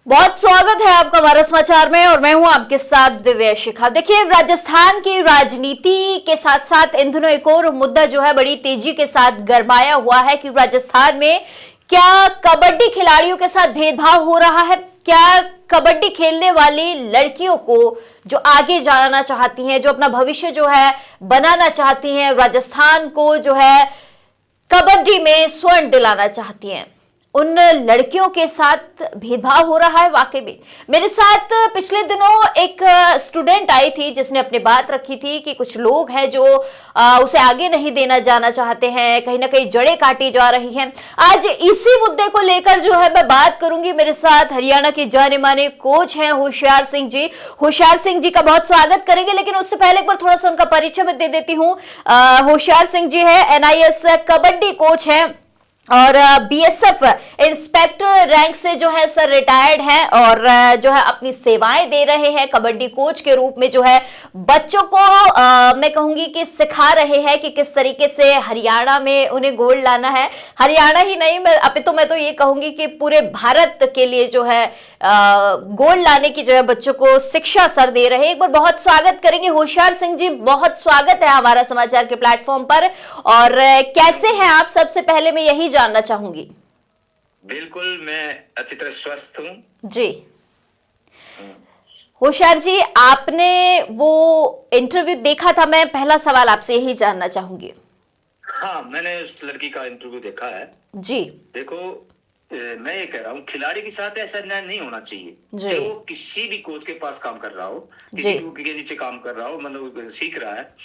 बहुत स्वागत है आपका भारत समाचार में और मैं हूं आपके साथ दिव्या शिखा। देखिए, राजस्थान की राजनीति के साथ साथ इन दिनों एक और मुद्दा जो है बड़ी तेजी के साथ गरमाया हुआ है कि राजस्थान में क्या कबड्डी खिलाड़ियों के साथ भेदभाव हो रहा है। क्या कबड्डी खेलने वाली लड़कियों को जो आगे जाना चाहती हैं, जो अपना भविष्य जो है बनाना चाहती हैं, राजस्थान को जो है कबड्डी में स्वर्ण दिलाना चाहती हैं, उन लड़कियों के साथ भेदभाव हो रहा है। वाकई में मेरे साथ पिछले दिनों एक स्टूडेंट आई थी जिसने अपनी बात रखी थी कि कुछ लोग हैं जो उसे आगे नहीं देना जाना चाहते हैं, कहीं ना कहीं जड़ें काटी जा रही हैं। आज इसी मुद्दे को लेकर जो है मैं बात करूंगी। मेरे साथ हरियाणा के जाने माने कोच हैं होशियार सिंह जी। होशियार सिंह जी का बहुत स्वागत करेंगे, लेकिन उससे पहले एक बार थोड़ा सा उनका परिचय मैं दे देती हूँ। होशियार सिंह जी है NIS कबड्डी कोच हैं और BSF इंस्पेक्टर रैंक से जो है सर रिटायर्ड हैं और जो है अपनी सेवाएं दे रहे हैं कबड्डी कोच के रूप में। जो है बच्चों को मैं कहूंगी कि सिखा रहे हैं कि किस तरीके से हरियाणा में उन्हें गोल्ड लाना है। हरियाणा ही नहीं, मैं तो ये कहूंगी कि पूरे भारत के लिए जो है गोल्ड लाने की जो है बच्चों को शिक्षा सर दे रहे हैं। एक बार बहुत स्वागत करेंगे होशियार सिंह जी, बहुत स्वागत है हमारा समाचार के प्लेटफॉर्म पर। और कैसे हैं आप, सबसे पहले मैं यही जानना चाहूंगी। बिल्कुल, मैं अच्छी तरह स्वस्थ हूँ जी। होशियार जी, आपने वो इंटरव्यू देखा था, मैं पहला सवाल आपसे यही जानना चाहूंगी। हाँ, मैंने उस लड़की का इंटरव्यू देखा है जी। देखो, मैं ये कह रहा हूँ खिलाड़ी के साथ ऐसा अन्याय नहीं होना चाहिए। चाहे वो किसी भी कोच के पास काम कर रहा हो, किसी के नीचे काम कर रहा हो, मतलब सीख रहा है,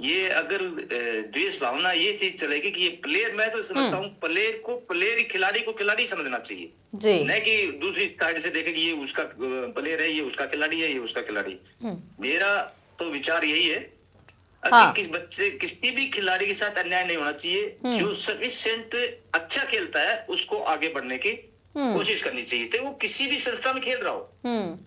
ये अगर द्वेष भावना ये चीज चलेगी कि ये प्लेयर, मैं तो समझता हूँ प्लेयर ही खिलाड़ी को खिलाड़ी समझना चाहिए जी। नहीं कि दूसरी साइड से देखे कि ये उसका प्लेयर है, ये उसका खिलाड़ी है, ये उसका खिलाड़ी। मेरा तो विचार यही है कि किसी भी खिलाड़ी के साथ अन्याय नहीं होना चाहिए। जो सफिशिएंट अच्छा खेलता है उसको आगे बढ़ने की कोशिश करनी चाहिए, तो वो किसी भी संस्था में खेल रहा हो।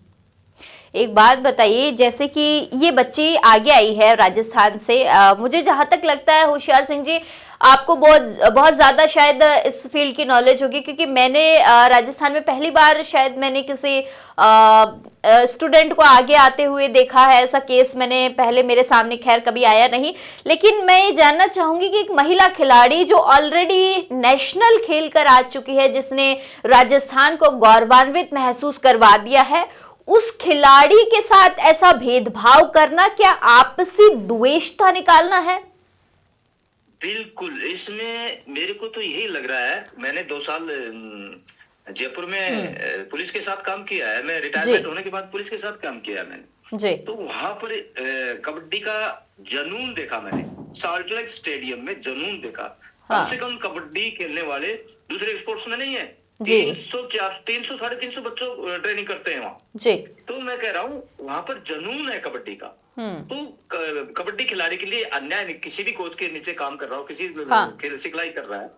एक बात बताइए, जैसे कि ये बच्ची आगे आई है राजस्थान से, मुझे जहां तक लगता है होशियार सिंह जी, आपको बहुत ज्यादा शायद इस फील्ड की नॉलेज होगी, क्योंकि मैंने राजस्थान में पहली बार शायद मैंने किसी स्टूडेंट को आगे आते हुए देखा है। ऐसा केस मैंने पहले मेरे सामने खैर कभी आया नहीं, लेकिन मैं ये जानना चाहूंगी कि एक महिला खिलाड़ी जो ऑलरेडी नेशनल खेल कर आ चुकी है, जिसने राजस्थान को गौरवान्वित महसूस करवा दिया है, उस खिलाड़ी के साथ ऐसा भेदभाव करना क्या आपसी द्वेषता निकालना है? बिल्कुल, इसमें मेरे को तो यही लग रहा है। मैंने 2 साल जयपुर में पुलिस के साथ काम किया है। मैं रिटायरमेंट होने के बाद पुलिस के साथ काम किया है मैंने जी। तो वहां पर कबड्डी का जुनून देखा मैंने, सॉल्ट लेक स्टेडियम में जुनून देखा। कम से कम कबड्डी खेलने वाले दूसरे स्पोर्ट्स में नहीं है। 300 साढ़े 300 बच्चों ट्रेनिंग करते हैं वहाँ जी। तो मैं कह रहा हूँ वहां पर जुनून है कबड्डी का। तो कबड्डी खिलाड़ी के लिए अन्याय, किसी भी कोच के नीचे काम कर रहा हो, किसी खेल सिखलाई कर रहा है,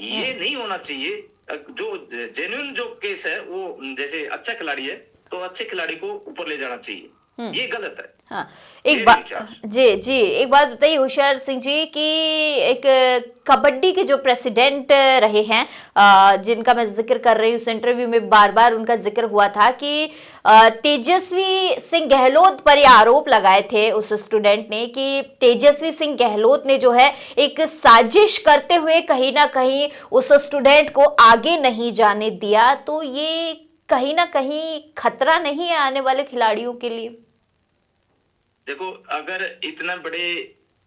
ये नहीं होना चाहिए। जो जेन्युइन जो केस है, वो जैसे अच्छा खिलाड़ी है तो अच्छे खिलाड़ी को ऊपर ले जाना चाहिए, ये गलत है। हाँ, एक बात जी, एक बात बताइए होशियार सिंह जी कि एक कबड्डी के जो प्रेसिडेंट रहे हैं, जिनका मैं जिक्र कर रही हूँ, उस इंटरव्यू में बार बार उनका जिक्र हुआ था कि तेजस्वी सिंह गहलोत पर ये आरोप लगाए थे उस स्टूडेंट ने कि तेजस्वी सिंह गहलोत ने जो है एक साजिश करते हुए कहीं ना कहीं उस स्टूडेंट को आगे नहीं जाने दिया। तो ये कहीं ना कहीं खतरा नहीं है आने वाले खिलाड़ियों के लिए? देखो, अगर इतना बड़े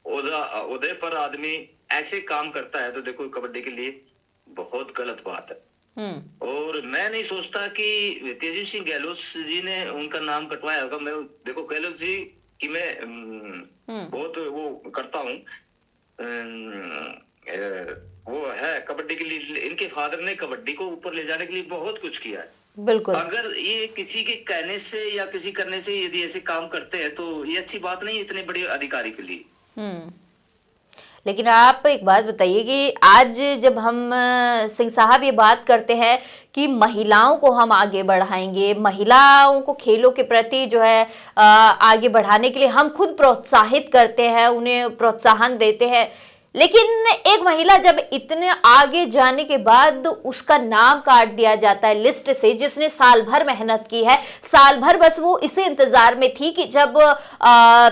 ओहदे पर आदमी ऐसे काम करता है तो देखो कबड्डी के लिए बहुत गलत बात है। और मैं नहीं सोचता कि तेजस्वी सिंह गहलोत जी ने उनका नाम कटवाया होगा। मैं देखो गहलोत जी की मैं बहुत वो करता हूँ, वो है कबड्डी के लिए, इनके फादर ने कबड्डी को ऊपर ले जाने के लिए बहुत कुछ किया है। बिल्कुल, अगर ये किसी के कहने से या किसी करने से यदि ऐसे काम करते हैं तो ये अच्छी बात नहीं इतने बड़े अधिकारी के लिए। लेकिन आप एक बात बताइए कि आज जब हम सिंह साहब ये बात करते हैं कि महिलाओं को हम आगे बढ़ाएंगे, महिलाओं को खेलों के प्रति जो है आगे बढ़ाने के लिए हम खुद प्रोत्साहित करते हैं, उन्हें प्रोत्साहन देते हैं, लेकिन एक महिला जब इतने आगे जाने के बाद उसका नाम काट दिया जाता है लिस्ट से, जिसने साल भर मेहनत की है, साल भर बस वो इसी इंतजार में थी कि जब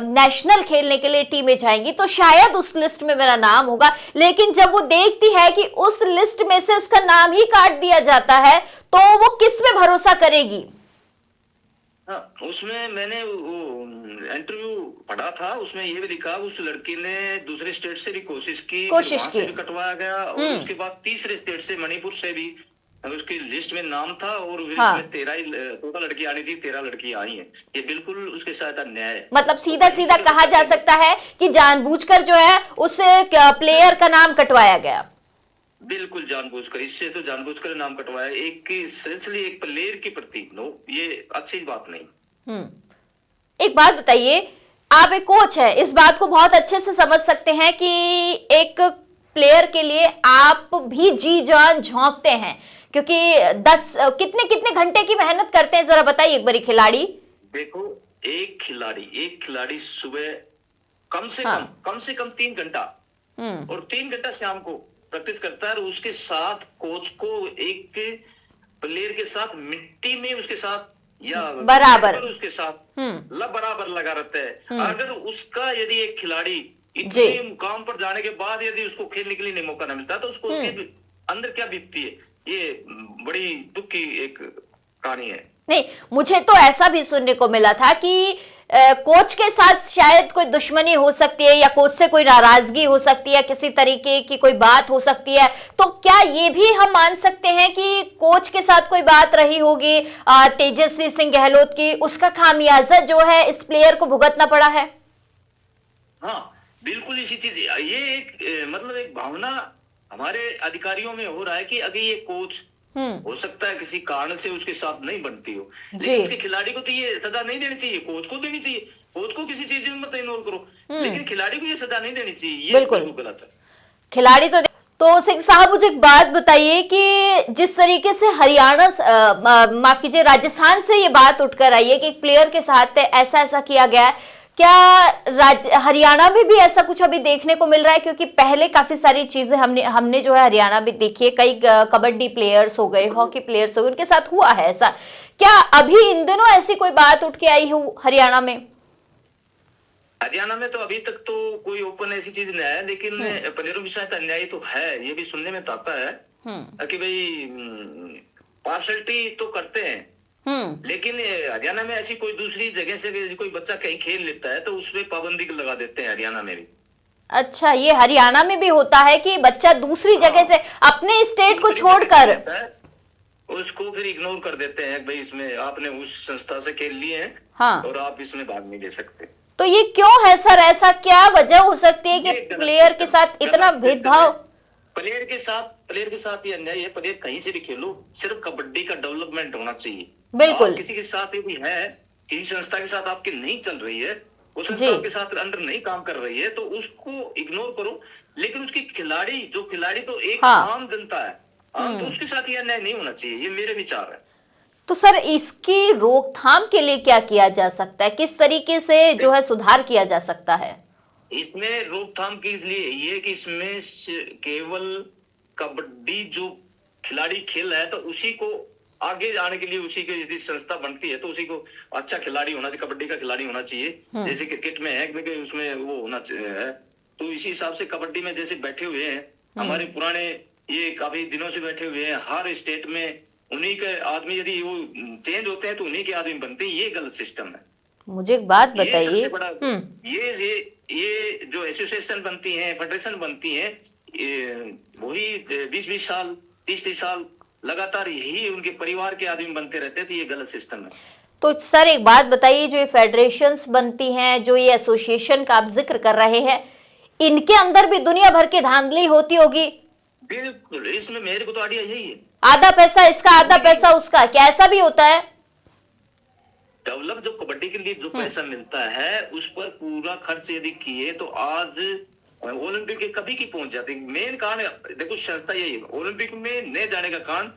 नेशनल खेलने के लिए टीमें जाएंगी तो शायद उस लिस्ट में मेरा नाम होगा, लेकिन जब वो देखती है कि उस लिस्ट में से उसका नाम ही काट दिया जाता है तो वो किस पे भरोसा करेगी? हाँ, उसमें मैंने वो इंटरव्यू पढ़ा था, उसमें ये भी लिखा उस लड़की ने दूसरे स्टेट से भी कोशिश की, वहां से भी कटवाया गया और उसके बाद तीसरे स्टेट से मणिपुर से भी उसकी लिस्ट में नाम था और हाँ। इसमें 13 लड़की आनी थी, 13 लड़की आई हैं। ये बिल्कुल उसके साथ अन्याय है। मतलब सीधा सीधा कहा जा सकता है कि जानबूझकर जो है उस प्लेयर का नाम कटवाया गया। बिल्कुल जानबूझकर, इससे तो जानबूझकर नाम कटवाया एक एक प्लेयर के प्रति। नो, ये अच्छी बात नहीं। एक बात बताइए, आप एक कोच है, इस बात को बहुत अच्छे से समझ सकते हैं कि एक प्लेयर के लिए आप भी जी जान झोंकते हैं, क्योंकि 10 कितने घंटे की मेहनत करते हैं, जरा बताइए एक बारी खिलाड़ी। देखो, एक खिलाड़ी सुबह कम से कम 3 घंटा और 3 घंटा शाम को प्रैक्टिस करता है और उसके साथ कोच को एक प्लेयर के साथ मिट्टी में उसके साथ या बराबर उसके साथ बराबर लगा रहता है। अगर उसका यदि एक खिलाड़ी इतने मुकाम पर जाने के बाद यदि उसको खेलने के लिए नहीं मौका नहीं मिलता तो उसको उसके अंदर क्या बीतती है, ये बड़ी दुख की एक कहानी है। नहीं, मुझे तो ऐसा भी सुनने को मिला था कि कोच के साथ शायद कोई दुश्मनी हो सकती है या कोच से कोई नाराजगी हो सकती है, किसी तरीके की कोई बात हो सकती है, तो क्या ये भी हम मान सकते हैं कि कोच के साथ कोई बात रही होगी तेजस्वी सिंह गहलोत की, उसका खामियाजा जो है इस प्लेयर को भुगतना पड़ा है? हाँ, बिल्कुल इसी चीज, ये एक मतलब एक भावना हमारे अधिकारियों में हो रहा है कि अगर ये कोच हो सकता है किसी कारण से उसके साथ नहीं बनती हो, लेकिन उसके खिलाड़ी को तो ये सजा नहीं देनी चाहिए, कोच को देनी चाहिए। कोच को किसी चीज में मत इन्वॉल्व करो, लेकिन खिलाड़ी को ये सजा नहीं देनी चाहिए, ये बिल्कुल गलत है। खिलाड़ी तो सिंह साहब, मुझे एक बात बताइए कि जिस तरीके से हरियाणा माफ कीजिए राजस्थान से ये बात उठकर आई है कि एक प्लेयर के साथ ऐसा किया गया है, क्या हरियाणा में भी ऐसा कुछ अभी देखने को मिल रहा है? क्योंकि पहले काफी सारी चीजें हमने जो है हरियाणा में देखी है, कई कबड्डी प्लेयर्स हो गए, हॉकी प्लेयर्स हो गए, उनके साथ हुआ है ऐसा। क्या अभी इन दिनों ऐसी कोई बात उठ के आई हो हरियाणा में? हरियाणा में तो अभी तक तो कोई ओपन ऐसी चीज नहीं है, लेकिन प्लेयरों के साथ अन्याय तो है, ये भी सुनने में तो आता है कि भाई पार्शलिटी तो करते हैं, लेकिन हरियाणा में ऐसी कोई दूसरी जगह से कोई बच्चा कहीं खेल लेता है तो उसमें पाबंदी लगा देते हैं हरियाणा में भी। अच्छा, ये हरियाणा में भी होता है कि बच्चा दूसरी जगह से अपने स्टेट को छोड़कर उसको फिर इग्नोर कर देते हैं, भाई इसमें आपने उस संस्था से खेल लिए हैं हाँ, और आप इसमें भाग नहीं ले सकते। तो ये क्यों है सर? ऐसा क्या वजह हो सकती है कि प्लेयर के साथ इतना भेदभाव? प्लेयर के साथ ये अन्याय है। प्लेयर कहीं से भी खेलो, सिर्फ कबड्डी का डेवलपमेंट होना चाहिए। बिल्कुल, किसी के साथ भी है, किसी संस्था के साथ आपकी नहीं चल रही है, उस संस्था के साथ अंडर नहीं काम कर रही है, तो उसको इग्नोर करो, लेकिन उसकी खिलाड़ी तो एक आम जनता है, तो उसके साथ ये अन्याय नहीं होना चाहिए, ये मेरे विचार है। तो सर, इसकी रोकथाम के लिए क्या किया जा सकता है? किस तरीके से जो है सुधार किया जा सकता है? इसमें रोकथाम के लिए ये कि इसमें केवल कबड्डी जो खिलाड़ी खेल रहा है तो उसी को आगे आने के लिए उसी की यदि संस्था बनती है तो उसी को अच्छा खिलाड़ी होना चाहिए, कबड्डी का खिलाड़ी होना चाहिए। जैसे क्रिकेट में है उसमें वो होना चाहिए, तो इसी हिसाब से कबड्डी में जैसे बैठे हुए हैं हमारे पुराने, ये काफी दिनों से बैठे हुए हैं, हर स्टेट में उन्हीं के आदमी यदि वो चेंज होते हैं तो उन्हीं के आदमी बनते हैं, ये गलत सिस्टम है। मुझे एक बात बताइए, ये जो एसोसिएशन बनती है, फेडरेशन बनती है, वही 20-20 साल 30-30 साल लगातार यही उनके परिवार के आदमी बनते रहते हैं, तो ये गलत सिस्टम है। तो सर एक बात बताइए, जो ये फेडरेशंस बनती हैं, जो ये एसोसिएशन का आप जिक्र कर रहे हैं, इनके अंदर भी दुनिया भर की धांधली होती होगी? बिल्कुल, इसमें मेरे को तो आइडिया यही है, आधा पैसा इसका आधा पैसा उसका, क्या ऐसा भी होता है? डेवलप जो कबड्डी के लिए जो पैसा मिलता है उस पर पूरा खर्च यदि किए तो आज ओलंपिक के कभी की पहुंच जाती। मेन कारण देखो संस्था यही है, ओलंपिक में न जाने का कारण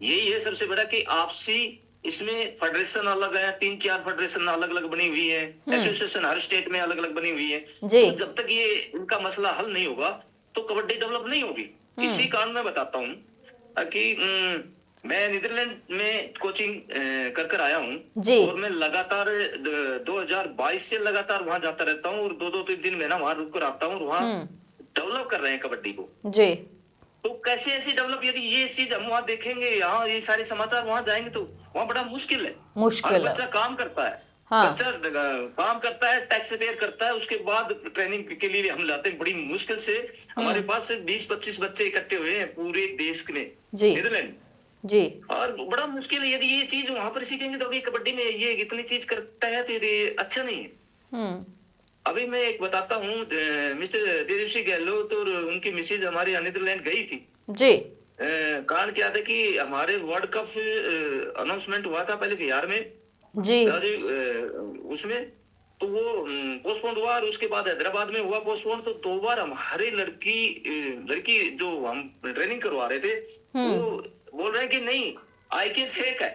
यही है सबसे बड़ा कि आपसी इसमें फेडरेशन अलग है, 3-4 फेडरेशन अलग अलग बनी हुई है, एसोसिएशन हर स्टेट में अलग अलग बनी हुई है। तो जब तक ये इनका मसला हल नहीं होगा तो कबड्डी डेवलप नहीं होगी। इसी कारण मैं बताता हूँ कि मैं नीदरलैंड में कोचिंग कर आया हूँ जी। और मैं लगातार 2022 से लगातार वहां जाता रहता हूँ और 2-2-3 दिन मैं ना वहां रुक कर आता हूँ और वहां डेवलप कर रहे हैं कबड्डी को जी। तो कैसे ऐसी डेवलप, यदि ये चीज हम वहां देखेंगे, यहाँ ये सारे समाचार वहां जाएंगे तो वहां बड़ा मुश्किल है। मुश्किल है। बच्चा काम करता है, हाँ। बच्चा काम करता है, टैक्स पेयर करता है, उसके बाद ट्रेनिंग के लिए हम लाते हैं बड़ी मुश्किल से। हमारे पास 20-25 बच्चे इकट्ठे हुए हैं पूरे देश में, नीदरलैंड जी। और बड़ा मुश्किल है। यदि ये चीज वहां पर सीखेंगे तो अभी कबड्डी में ये इतनी चीज करता है तो ये अच्छा नहीं है। अभी मैं एक बताता हूँ, मिस्टर तेजस्वी गहलोत और उनकी मिसेज हमारे यहाँ नीदरलैंड गई थी जी। कारण क्या था कि हमारे वर्ल्ड कप अनाउंसमेंट हुआ था पहले बिहार में जी। उसमें तो वो पोस्टपोन हुआ और उसके बाद हैदराबाद में हुआ पोस्टपोन। तो 2 बार हमारे लड़की जो हम ट्रेनिंग करवा रहे थे वो बोल रहे हैं कि नहीं आईके फेक है।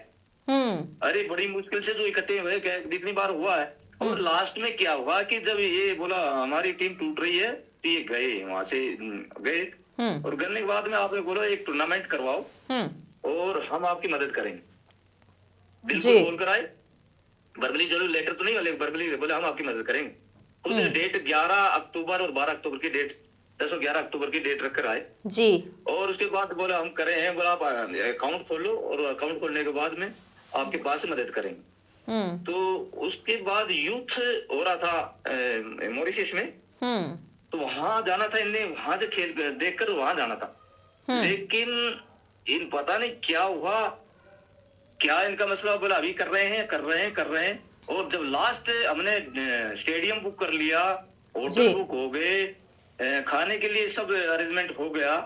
अरे बड़ी मुश्किल से जो इकट्ठे हुए जितनी बार हुआ है और लास्ट में क्या हुआ कि जब ये बोला हमारी टीम टूट रही है तो ये गए, वहां से गए और करने के बाद में आपने बोला एक टूर्नामेंट करवाओ और हम आपकी मदद करेंगे। बिल्कुल बोलकर आए, वर्बली जरूर, लेटर तो नहीं वाले, वर्बली बोले हम आपकी मदद करेंगे। खुद डेट 11 अक्टूबर और 12 अक्टूबर की डेट 10 और 11 अक्टूबर की डेट रखकर आए जी। और उसके बाद बोला हम करे हैं, बोला आप अकाउंट खोलो और अकाउंट खोलने के बाद में आपके पास मदद करेंगे। तो उसके बाद यूथ हो रहा था मॉरिशस में, तो वहां जाना था इन्हें, वहां से खेल देखकर वहां जाना था। लेकिन इन पता नहीं क्या हुआ, क्या इनका मसला, बोला अभी कर रहे हैं और जब लास्ट हमने स्टेडियम बुक कर लिया, होटल बुक हो गए, खाने के लिए सब अरेंजमेंट हो गया,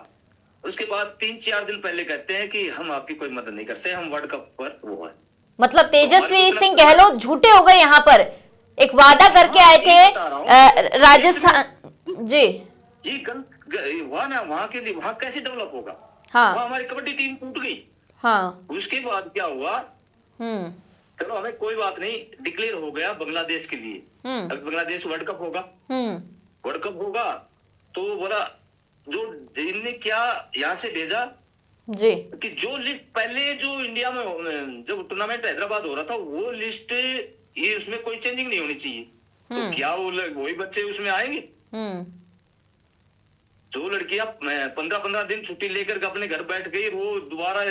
उसके बाद 3-4 दिन पहले कहते हैं कि हम आपकी कोई मदद नहीं कर सकते, हम वर्ल्ड कप पर वो है। मतलब तेजस्वी सिंह गहलोत झूठे हो गए यहाँ पर, एक वादा करके आए थे राजस्थान जी वहां ना, वहां के लिए वहां कैसे डेवलप होगा। हाँ। वहां हमारी कबड्डी टीम टूट गई। हाँ। उसके बाद क्या हुआ, चलो हमें कोई बात नहीं, डिक्लेयर हो गया बांग्लादेश के लिए, अब बांग्लादेश वर्ल्ड कप होगा तो बोला जो इनने क्या यहाँ से भेजा जी कि जो लिस्ट पहले जो इंडिया में जब टूर्नामेंट हैदराबाद हो रहा था वो लिस्ट ये उसमें कोई चेंजिंग नहीं होनी चाहिए। तो क्या वही बच्चे उसमें आएंगे? जो लड़कियां 15-15 दिन छुट्टी लेकर अपने घर बैठ गई, वो दोबारा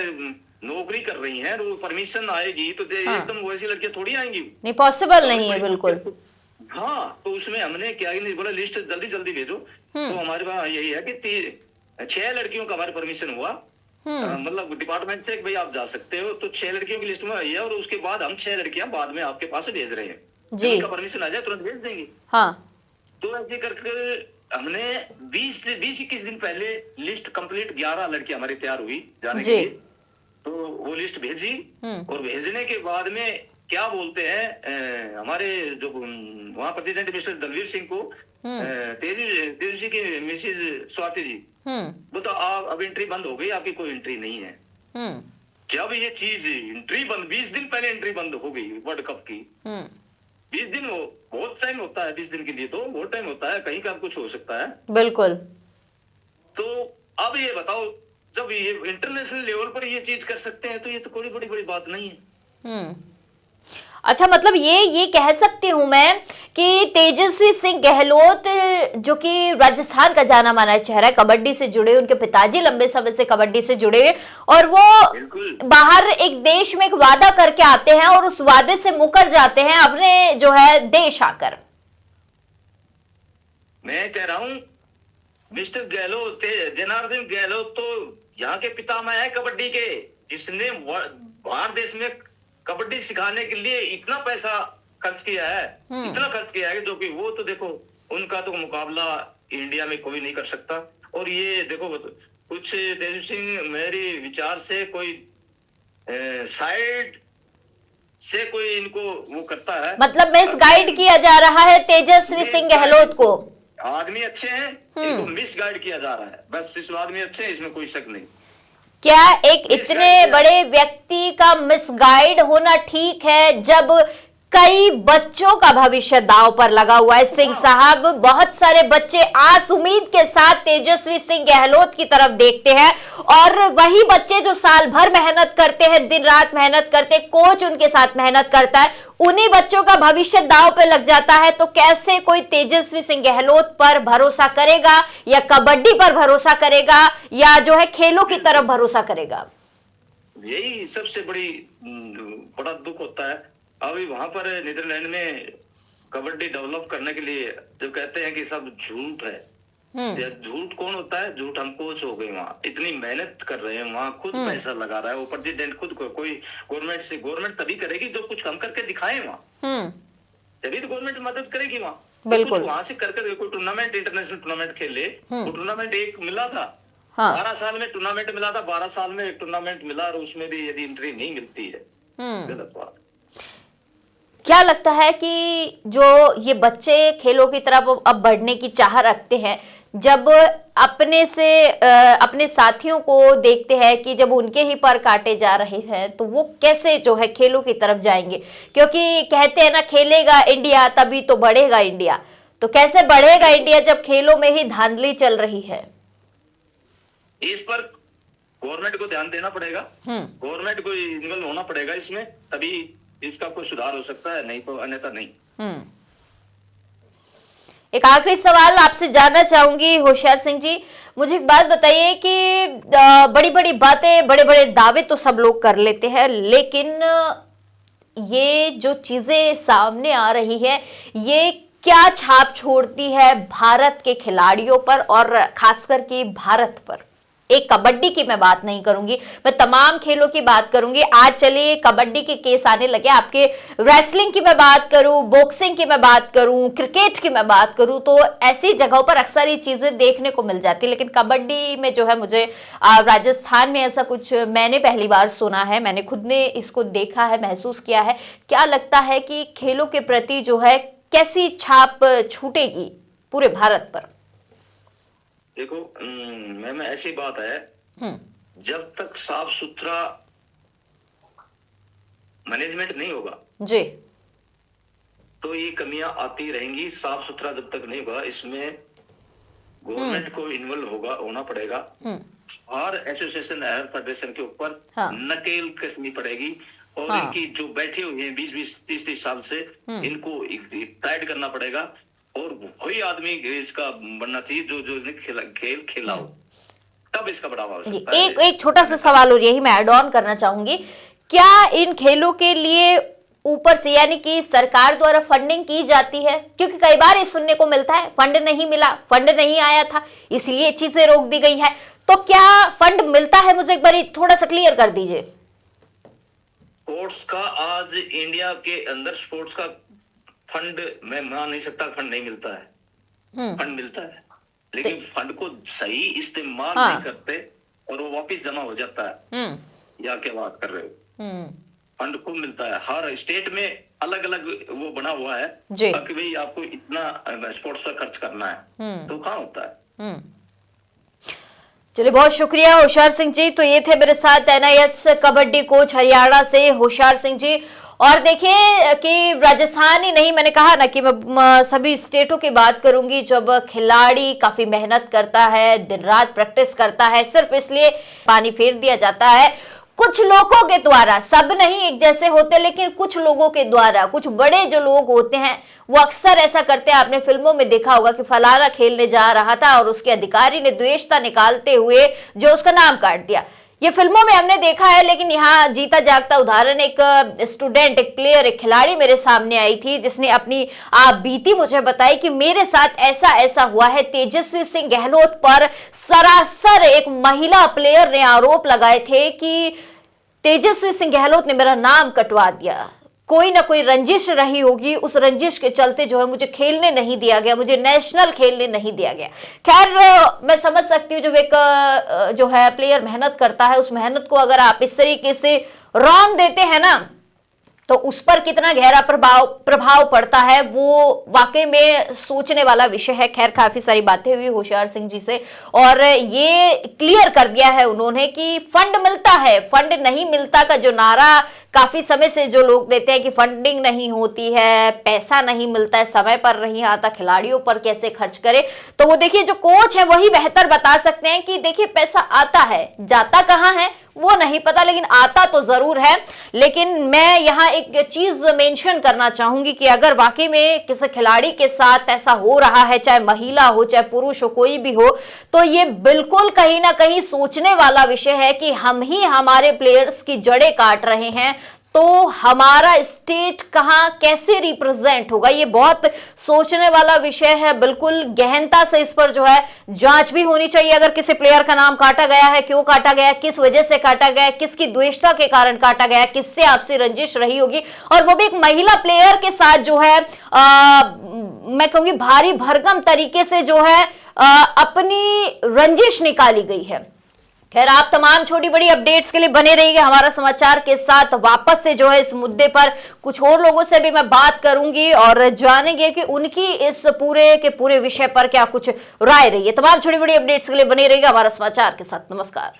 नौकरी कर रही हैं, वो परमिशन आएगी तो एकदम वैसी लड़कियां थोड़ी आएंगी, नहीं, पॉसिबल नहीं है बिल्कुल। हाँ, तो उसमें हमने क्या नहीं बोला, लिस्ट जल्दी भेजो। तो हमारे पास यही है कि 6 लड़कियों का हमारे परमिशन हुआ, मतलब डिपार्टमेंट से भाई आप जा सकते हो, तो 6 लड़कियों की लिस्ट में आई है और उसके बाद हम 6 लड़कियां बाद में आपके पास भेज रहे हैं जी। उनका परमिशन आ जाए तुरंत भेज देंगे। हाँ। तो ऐसे करके हमने 20-21 दिन पहले लिस्ट कंप्लीट 11 लड़कियां हमारी तैयार हुई जाने के लिए, तो वो लिस्ट भेजी और भेजने के बाद में क्या बोलते हैं हमारे जो वहाँ प्रेसिडेंट मिस्टर दलवीर सिंह को तेजस्वी की मिसेज स्वाति जी बोलता आप अब एंट्री बंद हो गई, आपकी कोई एंट्री नहीं है। जब ये चीज एंट्री बंद 20 दिन पहले एंट्री बंद हो गई वर्ल्ड कप की, 20 दिन बहुत टाइम होता है, 20 दिन के लिए तो बहुत टाइम होता है, कहीं का कुछ हो सकता है बिल्कुल। तो अब ये बताओ जब ये इंटरनेशनल लेवल पर ये चीज कर सकते हैं तो ये तो कोई बड़ी बात नहीं है। अच्छा, मतलब ये कह सकती हूँ मैं कि तेजस्वी सिंह गहलोत जो कि राजस्थान का जाना माना चेहरा है, कबड्डी से जुड़े, उनके पिताजी लंबे समय से कबड्डी से जुड़े हुए, और वो बाहर एक देश में एक वादा करके आते हैं और उस वादे से मुकर जाते हैं अपने जो है देश आकर। मैं कह रहा हूँ मिस्टर गहलोत, जनार्दन गहलोत तो यहाँ के पितामह है कबड्डी के, जिसने बाहर देश में कबड्डी सिखाने के लिए इतना पैसा खर्च किया है, इतना खर्च किया है जो कि वो तो देखो उनका तो मुकाबला इंडिया में कोई नहीं कर सकता। और ये देखो कुछ तेजस्वी सिंह मेरे विचार से कोई साइड से कोई इनको वो करता है, मतलब मिसगाइड किया जा रहा है तेजस्वी सिंह गहलोत को। आदमी अच्छे हैं, इनको मिसगाइड किया जा रहा है, बस इस आदमी अच्छे हैं, इसमें कोई शक नहीं। क्या एक इतने बड़े व्यक्ति का मिसगाइड होना ठीक है जब कई बच्चों का भविष्य दांव पर लगा हुआ है सिंह साहब। बहुत सारे बच्चे आस उम्मीद के साथ तेजस्वी सिंह गहलोत की तरफ देखते हैं और वही बच्चे जो साल भर मेहनत करते हैं, दिन रात मेहनत करते, कोच उनके साथ मेहनत करता है, उन्हीं बच्चों का भविष्य दांव पे लग जाता है। तो कैसे कोई तेजस्वी सिंह गहलोत पर भरोसा करेगा, या कबड्डी पर भरोसा करेगा, या जो है खेलों की तरफ भरोसा करेगा? यही सबसे बड़ा दुख होता है। अभी वहां पर नीदरलैंड में कबड्डी डेवलप करने के लिए जो कहते हैं कि सब झूठ है, झूठ कौन होता है? झूठ हम कोच हो गए। वहाँ इतनी मेहनत कर रहे हैं, वहाँ खुद पैसा लगा रहा है वो प्रेसिडेंट, खुद कोई गवर्नमेंट तभी करेगी जब कुछ हम करके दिखाए वहाँ, तभी तो गवर्नमेंट मदद करेगी वहाँ। बिल्कुल। वहां से कर कोई टूर्नामेंट, इंटरनेशनल टूर्नामेंट खेले, वो टूर्नामेंट एक मिला था। हाँ। 12 साल में टूर्नामेंट मिला था, 12 साल में एक टूर्नामेंट मिला, और उसमें भी यदि एंट्री नहीं मिलती है, गलत बात। क्या लगता है कि जो ये बच्चे खेलों की तरफ अब बढ़ने की चाह रखते हैं, जब अपने साथियों को देखते हैं कि जब उनके ही पर काटे जा रहे हैं, तो वो कैसे जो है खेलों की तरफ जाएंगे? क्योंकि कहते हैं ना, खेलेगा इंडिया तभी तो बढ़ेगा इंडिया। तो कैसे बढ़ेगा इंडिया जब खेलों में ही धांधली चल रही है? इस पर गवर्नमेंट को ध्यान देना पड़ेगा, गवर्नमेंट को इन्वॉल्व होना पड़ेगा इसमें, तभी इसका कोई सुधार हो सकता है, नहीं तो अन्यथा नहीं। एक आखिरी सवाल आपसे जानना चाहूंगी होशियार सिंह जी, मुझे एक बात बताइए कि बड़ी बड़ी बातें, बड़े बड़े दावे तो सब लोग कर लेते हैं, लेकिन ये जो चीजें सामने आ रही है, ये क्या छाप छोड़ती है भारत के खिलाड़ियों पर और खासकर के भारत पर? एक कबड्डी की मैं बात नहीं करूंगी, मैं तमाम खेलों की बात करूंगी। आज चलिए कबड्डी के केस आने लगे, आपके रेसलिंग की मैं बात करूं, बॉक्सिंग की मैं बात करूं, क्रिकेट की मैं बात करूं, तो ऐसी जगहों पर अक्सर ये चीजें देखने को मिल जाती है। लेकिन कबड्डी में जो है, मुझे राजस्थान में ऐसा कुछ मैंने पहली बार सुना है, मैंने खुद ने इसको देखा है, महसूस किया है। क्या लगता है कि खेलों के प्रति जो है कैसी छाप छूटेगी पूरे भारत पर? देखो, मैम ऐसी बात है, जब तक साफ सुथरा मैनेजमेंट नहीं होगा जी, तो ये कमियां आती रहेंगी। साफ सुथरा जब तक नहीं होगा, इसमें गवर्नमेंट को इन्वॉल्व होना पड़ेगा, और एसोसिएशन, हर फेडरेशन के ऊपर नकेल कसनी पड़ेगी, और इनकी जो बैठे हुए हैं 20-20, 30-30 साल से, इनको साइड करना पड़ेगा, और वही आदमी इसका बनना चाहिए जो खेल खेला हो, तब इसका बढ़ावा हो सकता है। एक छोटा सा सवाल और यही मैं ऐड ऑन करना चाहूंगी, क्या इन खेलों के लिए ऊपर से, यानी कि सरकार द्वारा फंडिंग की जाती है? क्योंकि कई बार ये सुनने को मिलता है फंड नहीं मिला, फंड नहीं आया था, इसलिए चीजें रोक दी गई है। तो क्या फंड मिलता है? मुझे एक बार थोड़ा सा क्लियर कर दीजिए। स्पोर्ट्स का आज इंडिया के अंदर स्पोर्ट्स का फंड, मैं मान नहीं सकता फंड नहीं मिलता है, फंड मिलता है, लेकिन फंड को सही इस्तेमाल नहीं करते और वो वापस जमा हो जाता है। या क्या बात कर रहे हो? फंड खूब मिलता है, हर स्टेट में अलग अलग वो बना हुआ है कि भाई आपको इतना स्पोर्ट्स पर खर्च करना है, तो कहाँ होता है? चलिए, बहुत शुक्रिया होशियार सिंह जी। तो ये थे मेरे साथ NIS कबड्डी कोच हरियाणा से होशियार सिंह जी। और देखिए कि राजस्थान ही नहीं, मैंने कहा ना कि मैं सभी स्टेटों की बात करूंगी, जब खिलाड़ी काफी मेहनत करता है, दिन रात प्रैक्टिस करता है, सिर्फ इसलिए पानी फेर दिया जाता है कुछ लोगों के द्वारा। सब नहीं एक जैसे होते, लेकिन कुछ लोगों के द्वारा, कुछ बड़े जो लोग होते हैं वो अक्सर ऐसा करते हैं। आपने फिल्मों में देखा होगा कि फलाना खेलने जा रहा था और उसके अधिकारी ने द्वेषता निकालते हुए जो उसका नाम काट दिया। ये फिल्मों में हमने देखा है, लेकिन यहाँ जीता जागता उदाहरण एक स्टूडेंट, एक प्लेयर, एक खिलाड़ी मेरे सामने आई थी, जिसने अपनी बीती मुझे बताई कि मेरे साथ ऐसा ऐसा हुआ है। तेजस्वी सिंह गहलोत पर सरासर एक महिला प्लेयर ने आरोप लगाए थे कि तेजस्वी सिंह गहलोत ने मेरा नाम कटवा दिया। कोई ना कोई रंजिश रही होगी, उस रंजिश के चलते जो है मुझे खेलने नहीं दिया गया, मुझे नेशनल खेलने नहीं दिया गया। खैर, मैं समझ सकती हूँ जब एक जो है प्लेयर मेहनत करता है, उस मेहनत को अगर आप इस तरीके से रौंद देते हैं ना, तो उस पर कितना गहरा प्रभाव पड़ता है वो वाकई में सोचने वाला विषय है। खैर, काफी सारी बातें हुई होशियार सिंह जी से और ये क्लियर कर दिया है उन्होंने कि फंड मिलता है, फंड नहीं मिलता का जो नारा काफी समय से जो लोग देते हैं कि फंडिंग नहीं होती है, पैसा नहीं मिलता है, समय पर नहीं आता, खिलाड़ियों पर कैसे खर्च करे, तो वो देखिए जो कोच है वही बेहतर बता सकते हैं कि देखिए पैसा आता है, जाता कहाँ है वो नहीं पता, लेकिन आता तो जरूर है। लेकिन मैं यहाँ एक चीज मेंशन करना चाहूंगी कि अगर वाकई में किसी खिलाड़ी के साथ ऐसा हो रहा है, चाहे महिला हो चाहे पुरुष हो, कोई भी हो, तो ये बिल्कुल कहीं ना कहीं सोचने वाला विषय है कि हम ही हमारे प्लेयर्स की जड़ें काट रहे हैं, तो हमारा स्टेट कहां कैसे रिप्रेजेंट होगा। ये बहुत सोचने वाला विषय है। बिल्कुल गहनता से इस पर जो है जांच भी होनी चाहिए। अगर किसी प्लेयर का नाम काटा गया है, क्यों काटा गया, किस वजह से काटा गया, किसकी द्वेषता के कारण काटा गया, किससे आपसी रंजिश रही होगी, और वो भी एक महिला प्लेयर के साथ जो है मैं कहूंगी भारी भरकम तरीके से जो है अपनी रंजिश निकाली गई है। खैर, आप तमाम छोटी बड़ी अपडेट्स के लिए बने रहिए हमारा समाचार के साथ। वापस से जो है इस मुद्दे पर कुछ और लोगों से भी मैं बात करूंगी और जानेंगे कि उनकी इस पूरे के पूरे विषय पर क्या कुछ राय रही है। तमाम छोटी बड़ी अपडेट्स के लिए बने रहिए हमारा समाचार के साथ। नमस्कार।